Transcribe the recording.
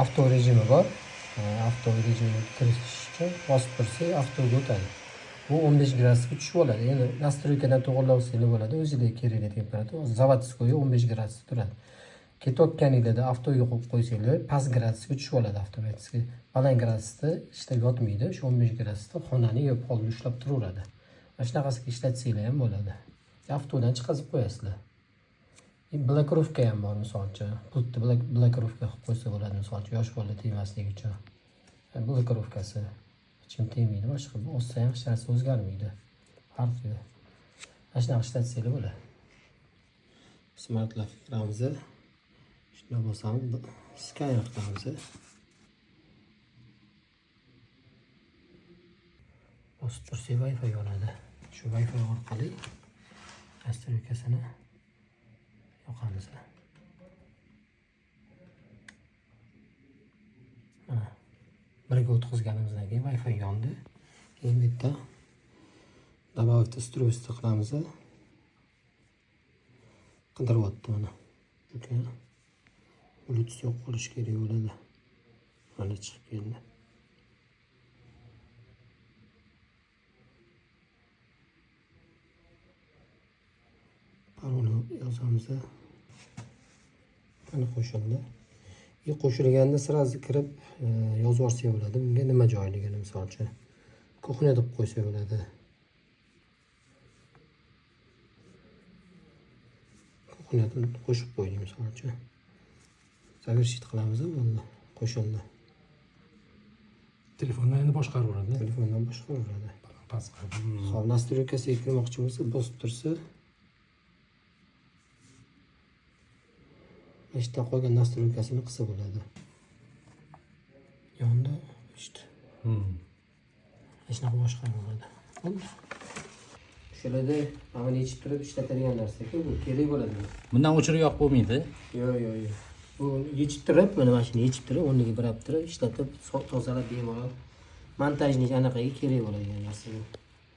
avto rejimi bor. Avto rejimiga kirish uchun bosib tursak, avtoga o'tadi. Bu 15 gradusga tushib oladi. Endi nastroykadan to'g'irlab olsangiz bo'ladi. O'zidagi kerakli temperatura. Zavodskoy 15 gradusda turadi. Ketayotganingizda avtoga qo'yib qo'ysanglar, past gradusga tushib oladi avtomatik. Baland gradusda ishlab yotmaydi. Shu 15 gradusda xonani yopib qolib ushlab turaveradi. Mana shunaqasiga ishlatsanglar ham bo'ladi. Avtodan chiqazib qo'yasizlar. Blokirovka ham bor, misolcha. Pultni blokirovka qilib qo'ysa bo'ladi, misolcha yosh bola tegmasligi uchun. Blokirovkasi hech kim tegmaydi, boshqa bossa ham hech narsa o'zgarmaydi. Farq yo'q. Mana shunaqa ishlatsanglar bo'ladi. Smart Life ramzi. Shunday bo'lsam, Skype qilamiz. Bosib tursak Wi-Fi yonadi. Shu Wi-Fi orqali nastroykasini yoqamiz. Mana birga o'tkazganimizdan keyin Wi-Fi yondi. Keyin bitta добавить устройство qilamiz. Qidiryapti mana. Bluetooth yo'q qilish kerak bo'ladi. Mana chiqib keldi. Parol yozamiz. Mana qo'shildi. Qo'shilganda sirazi kirib yozib olsa bo'ladi. Bunga nima joyligini misolcha kuxnya deb qo'ysa bo'ladi. Kuxnyani qo'shib qo'ydik misolcha. Zaвершить qilamiz bo'ldi. Qo'shildi. Telefondan endi boshqaraveradi. Telefondan boshqaraveradi. Pastga. Hop, nastroykasiga kirmoqchi bo'lsa, bosib tursa, ishda qolgan nastroykasini qilsa bo'ladi. Yonda işte. Hech narsa boshqaraveradi. Bo'ldi. Shularda mana yechib turib ishlatadigan narsa-ku, bu kerak bo'ladi. Bundan o'chirib yo'q bo'lmaydi. Yo'q. Bu yechib turib, mana mashina yechib turib, o'rniga birab turib, ishlatib, tozalab bemalol montajni anaqaga kerak bo'ladigan narsa bu.